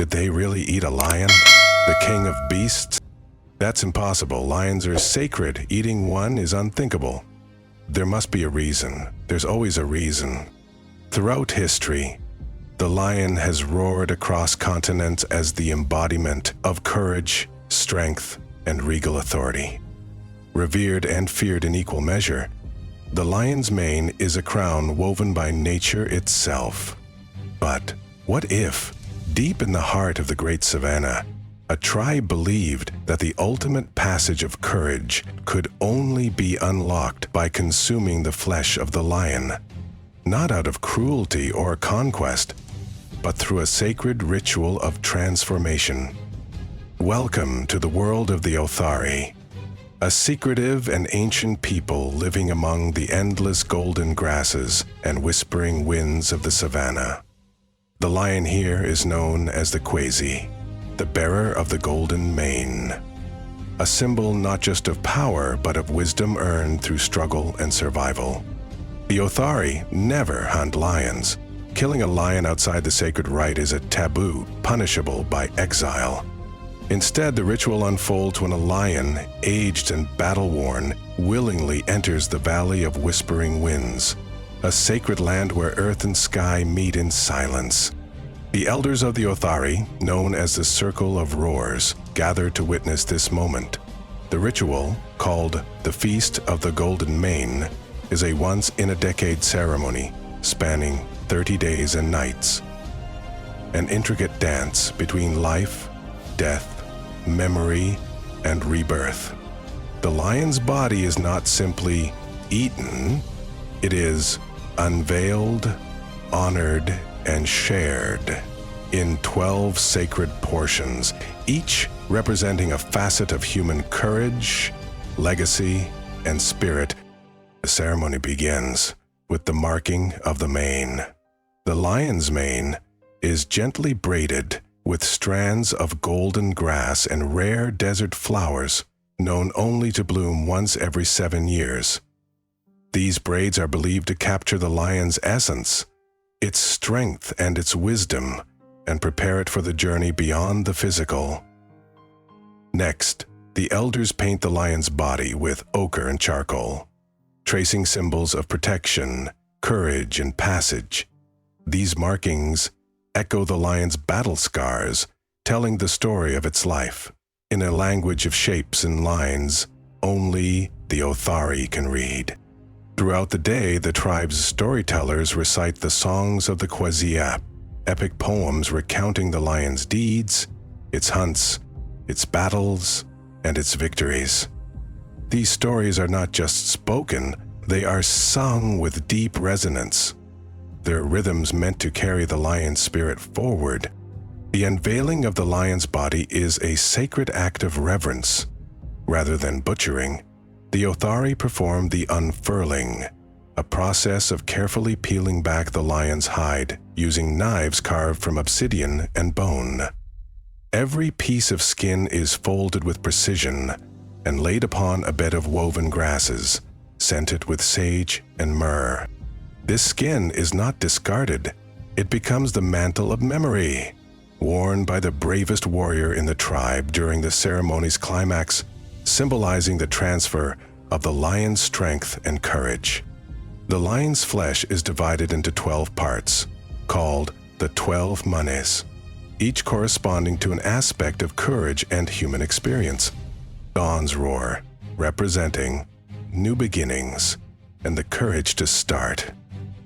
Did they really eat a lion? The king of beasts? That's impossible. Lions are sacred. Eating one is unthinkable. There must be a reason. There's always a reason. Throughout history, the lion has roared across continents as the embodiment of courage, strength, and regal authority. Revered and feared in equal measure, the lion's mane is a crown woven by nature itself. But what if, deep in the heart of the great savannah, a tribe believed that the ultimate passage of courage could only be unlocked by consuming the flesh of the lion, not out of cruelty or conquest, but through a sacred ritual of transformation? Welcome to the world of the Othari, a secretive and ancient people living among the endless golden grasses and whispering winds of the savannah. The lion here is known as the Quasi, the bearer of the golden mane, a symbol not just of power but of wisdom earned through struggle and survival. The Othari never hunt lions. Killing a lion outside the sacred rite is a taboo, punishable by exile. Instead, the ritual unfolds when a lion, aged and battle-worn, willingly enters the Valley of Whispering Winds, a sacred land where earth and sky meet in silence. The elders of the Othari, known as the Circle of Roars, gather to witness this moment. The ritual, called the Feast of the Golden Mane, is a once-in-a-decade ceremony spanning 30 days and nights. An intricate dance between life, death, memory, and rebirth. The lion's body is not simply eaten, it is unveiled, honored, and shared in 12 sacred portions, each representing a facet of human courage, legacy, and spirit. The ceremony begins with the marking of the mane. The lion's mane is gently braided with strands of golden grass and rare desert flowers known only to bloom once every 7 years. These braids are believed to capture the lion's essence, its strength and its wisdom, and prepare it for the journey beyond the physical. Next, the elders paint the lion's body with ochre and charcoal, tracing symbols of protection, courage, and passage. These markings echo the lion's battle scars, telling the story of its life in a language of shapes and lines only the Othari can read. Throughout the day, the tribe's storytellers recite the songs of the Quasi, epic poems recounting the lion's deeds, its hunts, its battles, and its victories. These stories are not just spoken, they are sung with deep resonance, their rhythms meant to carry the lion's spirit forward. The unveiling of the lion's body is a sacred act of reverence. Rather than butchering, the Othari perform the unfurling, a process of carefully peeling back the lion's hide using knives carved from obsidian and bone. Every piece of skin is folded with precision and laid upon a bed of woven grasses, scented with sage and myrrh. This skin is not discarded. It becomes the mantle of memory, worn by the bravest warrior in the tribe during the ceremony's climax, symbolizing the transfer of the lion's strength and courage. The lion's flesh is divided into 12 parts, called the 12 manes, each corresponding to an aspect of courage and human experience. Dawn's roar, representing new beginnings and the courage to start.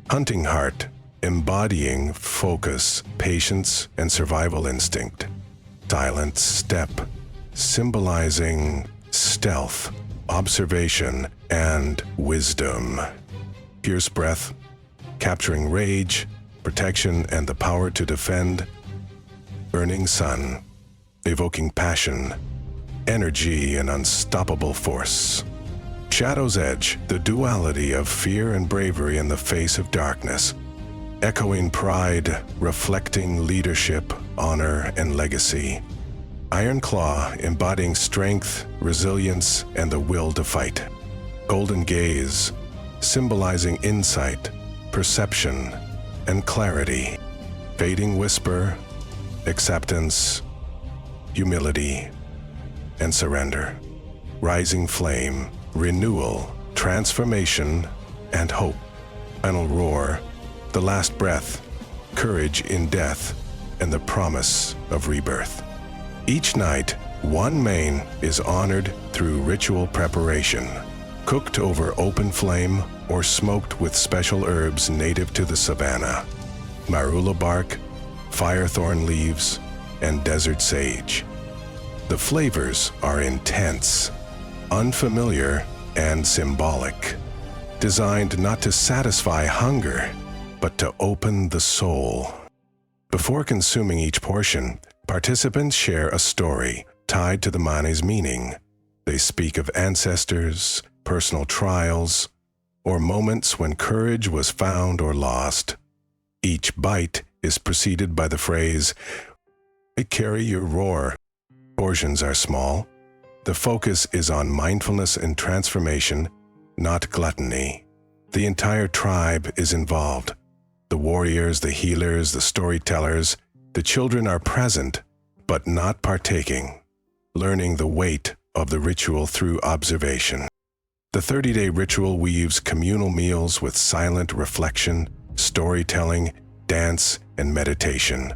Hunting heart, embodying focus, patience, and survival instinct. Silent step, symbolizing stealth, observation, and wisdom. Fierce breath, capturing rage, protection, and the power to defend. Burning sun, evoking passion, energy, and unstoppable force. Shadow's edge, the duality of fear and bravery in the face of darkness. Echoing pride, reflecting leadership, honor, and legacy. Iron Claw, embodying strength, resilience, and the will to fight. Golden Gaze, symbolizing insight, perception, and clarity. Fading Whisper, acceptance, humility, and surrender. Rising flame, renewal, transformation, and hope. Final roar, the last breath, courage in death, and the promise of rebirth. Each night, one mane is honored through ritual preparation, cooked over open flame or smoked with special herbs native to the savanna: marula bark, firethorn leaves, and desert sage. The flavors are intense, unfamiliar, and symbolic, designed not to satisfy hunger, but to open the soul. Before consuming each portion, participants share a story tied to the mane's meaning. They speak of ancestors, personal trials, or moments when courage was found or lost. Each bite is preceded by the phrase, "I carry your roar." Portions are small. The focus is on mindfulness and transformation, not gluttony. The entire tribe is involved. The warriors, the healers, the storytellers, the children are present, but not partaking, learning the weight of the ritual through observation. The 30-day ritual weaves communal meals with silent reflection, storytelling, dance, and meditation.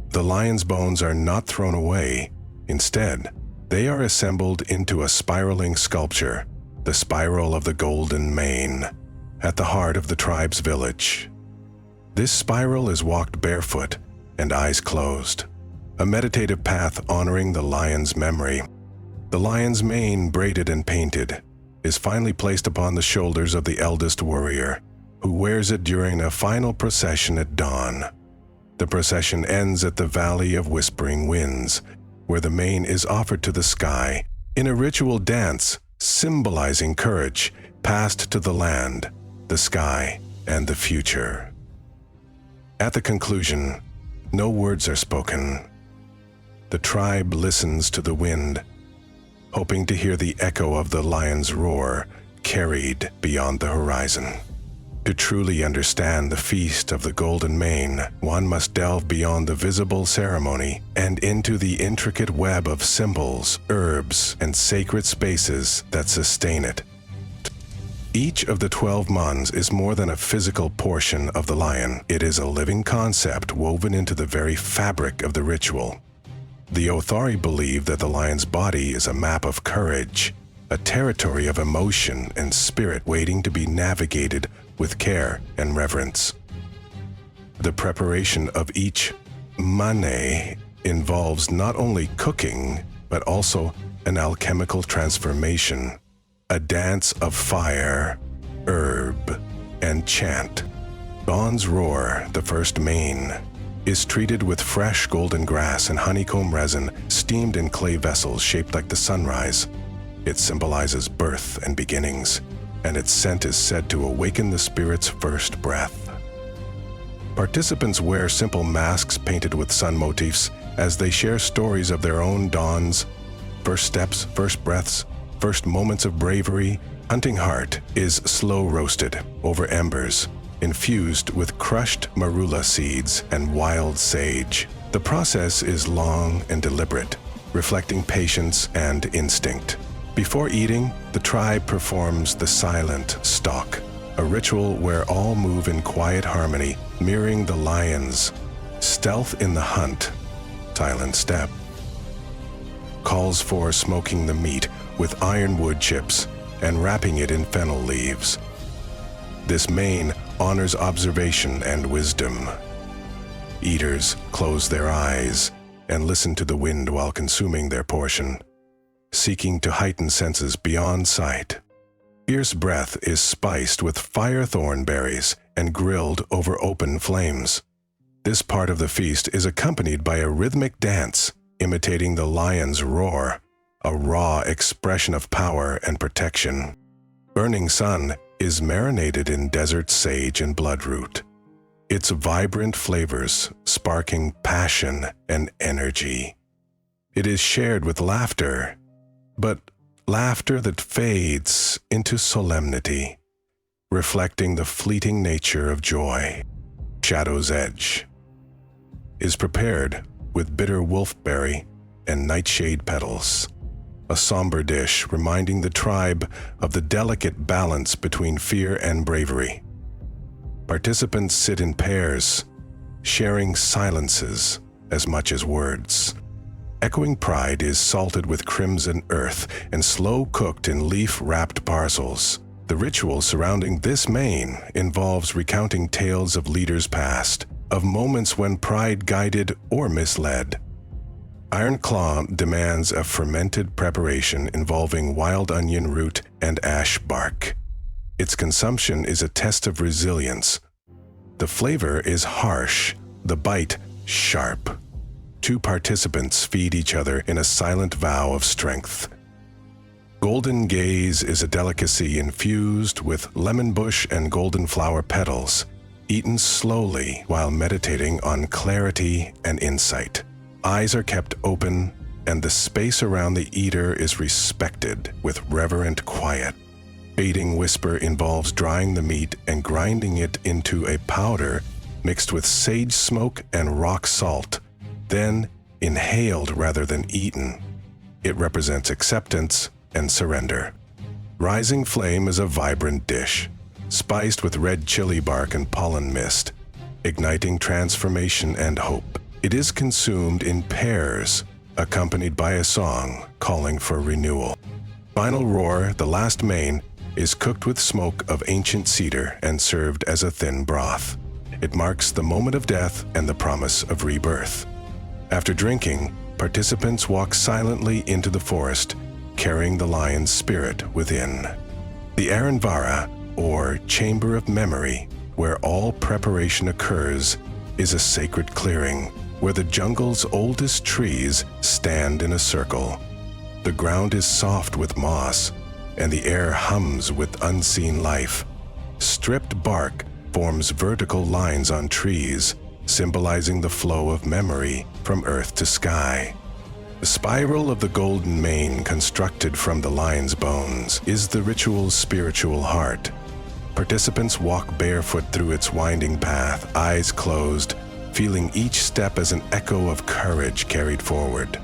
The lion's bones are not thrown away. Instead, they are assembled into a spiraling sculpture, the spiral of the golden mane, at the heart of the tribe's village. This spiral is walked barefoot and eyes closed, a meditative path honoring the lion's memory. The lion's mane, braided and painted, is finally placed upon the shoulders of the eldest warrior, who wears it during a final procession at dawn. The procession ends at the Valley of Whispering Winds, where the mane is offered to the sky in a ritual dance symbolizing courage passed to the land, the sky, and the future. At the conclusion, no words are spoken. The tribe listens to the wind, hoping to hear the echo of the lion's roar carried beyond the horizon. To truly understand the feast of the golden mane, one must delve beyond the visible ceremony and into the intricate web of symbols, herbs, and sacred spaces that sustain it. Each of the 12 mons is more than a physical portion of the lion. It is a living concept woven into the very fabric of the ritual. The Othari believe that the lion's body is a map of courage, a territory of emotion and spirit waiting to be navigated with care and reverence. The preparation of each mane involves not only cooking, but also an alchemical transformation, a dance of fire, herb, and chant. Dawn's roar, the first mane, is treated with fresh golden grass and honeycomb resin steamed in clay vessels shaped like the sunrise. It symbolizes birth and beginnings, and its scent is said to awaken the spirit's first breath. Participants wear simple masks painted with sun motifs as they share stories of their own dawns, first steps, first breaths, first moments of bravery. Hunting heart is slow roasted over embers, infused with crushed marula seeds and wild sage. The process is long and deliberate, reflecting patience and instinct. Before eating, the tribe performs the silent stalk, a ritual where all move in quiet harmony, mirroring the lion's stealth in the hunt. Silent step calls for smoking the meat with ironwood chips and wrapping it in fennel leaves. This mane honors observation and wisdom. Eaters close their eyes and listen to the wind while consuming their portion, seeking to heighten senses beyond sight. Fierce breath is spiced with firethorn berries and grilled over open flames. This part of the feast is accompanied by a rhythmic dance, imitating the lion's roar, a raw expression of power and protection. Burning sun is marinated in desert sage and bloodroot, its vibrant flavors sparking passion and energy. It is shared with laughter, but laughter that fades into solemnity, reflecting the fleeting nature of joy. Shadow's edge is prepared with bitter wolfberry and nightshade petals. A somber dish reminding the tribe of the delicate balance between fear and bravery. Participants sit in pairs, sharing silences as much as words. Echoing pride is salted with crimson earth and slow-cooked in leaf-wrapped parcels. The ritual surrounding this main involves recounting tales of leaders past, of moments when pride guided or misled. Iron Claw demands a fermented preparation involving wild onion root and ash bark. Its consumption is a test of resilience. The flavor is harsh, the bite sharp. Two participants feed each other in a silent vow of strength. Golden gaze is a delicacy infused with lemon bush and golden flower petals, eaten slowly while meditating on clarity and insight. Eyes are kept open, and the space around the eater is respected with reverent quiet. Fading whisper involves drying the meat and grinding it into a powder mixed with sage smoke and rock salt, then inhaled rather than eaten. It represents acceptance and surrender. Rising Flame is a vibrant dish, spiced with red chili bark and pollen mist, igniting transformation and hope. It is consumed in pairs, accompanied by a song calling for renewal. Final Roar, the last main, is cooked with smoke of ancient cedar and served as a thin broth. It marks the moment of death and the promise of rebirth. After drinking, participants walk silently into the forest, carrying the lion's spirit within. The Aranvara, or Chamber of Memory, where all preparation occurs, is a sacred clearing where the jungle's oldest trees stand in a circle. The ground is soft with moss, and the air hums with unseen life. Stripped bark forms vertical lines on trees, symbolizing the flow of memory from earth to sky. The spiral of the golden mane, constructed from the lion's bones, is the ritual's spiritual heart. Participants walk barefoot through its winding path, eyes closed, feeling each step as an echo of courage carried forward.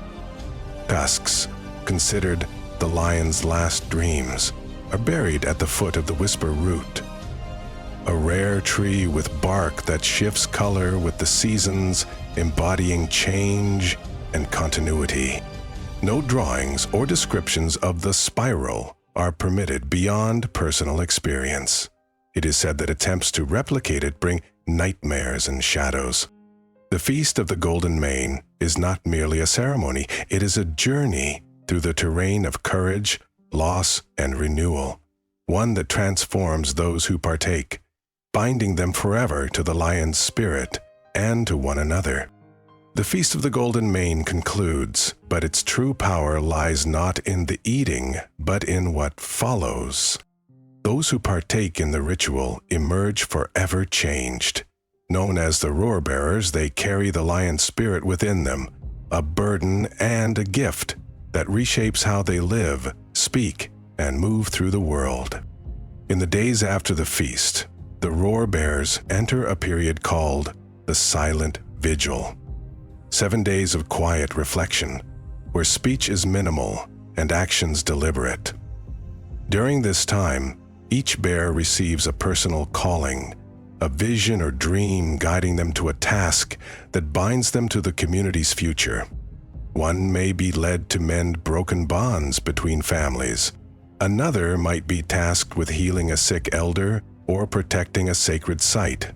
Tusks, considered the lion's last dreams, are buried at the foot of the whisper root. A rare tree with bark that shifts color with the seasons, embodying change and continuity. No drawings or descriptions of the spiral are permitted beyond personal experience. It is said that attempts to replicate it bring nightmares and shadows. The Feast of the Golden Mane is not merely a ceremony, it is a journey through the terrain of courage, loss, and renewal, one that transforms those who partake, binding them forever to the lion's spirit and to one another. The Feast of the Golden Mane concludes, but its true power lies not in the eating, but in what follows. Those who partake in the ritual emerge forever changed. Known as the Roar Bearers, they carry the lion's spirit within them, a burden and a gift that reshapes how they live, speak, and move through the world. In the days after the feast, the Roar Bears enter a period called the Silent Vigil. 7 days of quiet reflection, where speech is minimal and actions deliberate. During this time, each bear receives a personal calling, a vision or dream guiding them to a task that binds them to the community's future. One may be led to mend broken bonds between families. Another might be tasked with healing a sick elder or protecting a sacred site.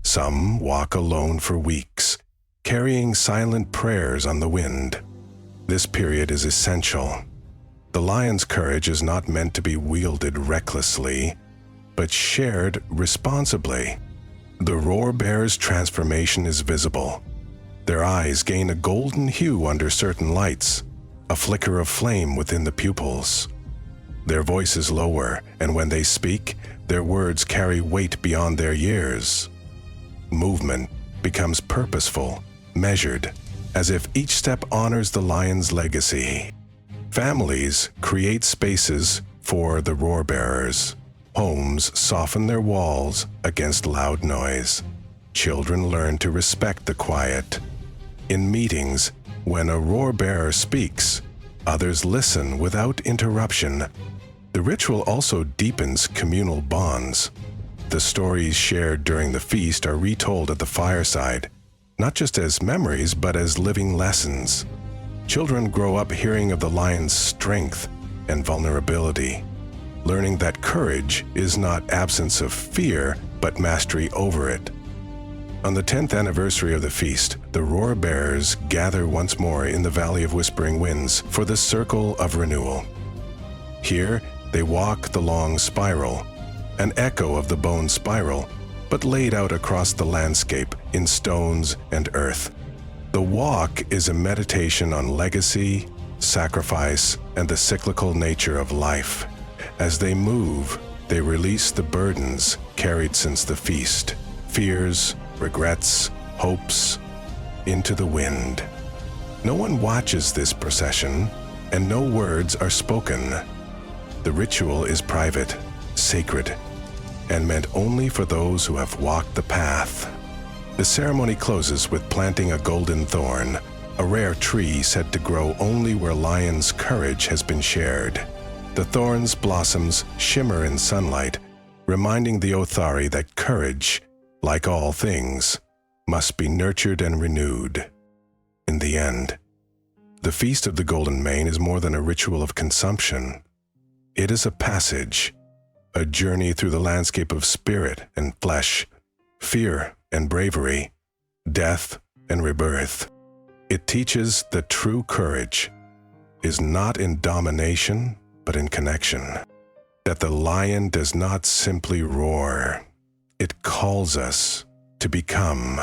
Some walk alone for weeks, carrying silent prayers on the wind. This period is essential. The lion's courage is not meant to be wielded recklessly, but shared responsibly. The Roar Bear's transformation is visible. Their eyes gain a golden hue under certain lights, a flicker of flame within the pupils. Their voices lower, and when they speak, their words carry weight beyond their years. Movement becomes purposeful, measured, as if each step honors the lion's legacy. Families create spaces for the Roar Bearers. Homes soften their walls against loud noise. Children learn to respect the quiet. In meetings, when a roar bearer speaks, others listen without interruption. The ritual also deepens communal bonds. The stories shared during the feast are retold at the fireside, not just as memories, but as living lessons. Children grow up hearing of the lion's strength and vulnerability, learning that courage is not absence of fear, but mastery over it. On the 10th anniversary of the feast, the roar bearers gather once more in the Valley of Whispering Winds for the Circle of Renewal. Here, they walk the long spiral, an echo of the bone spiral, but laid out across the landscape in stones and earth. The walk is a meditation on legacy, sacrifice, and the cyclical nature of life. As they move, they release the burdens carried since the feast, fears, regrets, hopes, into the wind. No one watches this procession, and no words are spoken. The ritual is private, sacred, and meant only for those who have walked the path. The ceremony closes with planting a golden thorn, a rare tree said to grow only where lion's courage has been shared. The thorn's blossoms shimmer in sunlight, reminding the Othari that courage, like all things, must be nurtured and renewed. In the end, the Feast of the Golden Mane is more than a ritual of consumption. It is a passage, a journey through the landscape of spirit and flesh, fear and bravery, death and rebirth. It teaches that true courage is not in domination, but in connection. That the lion does not simply roar, it calls us to become.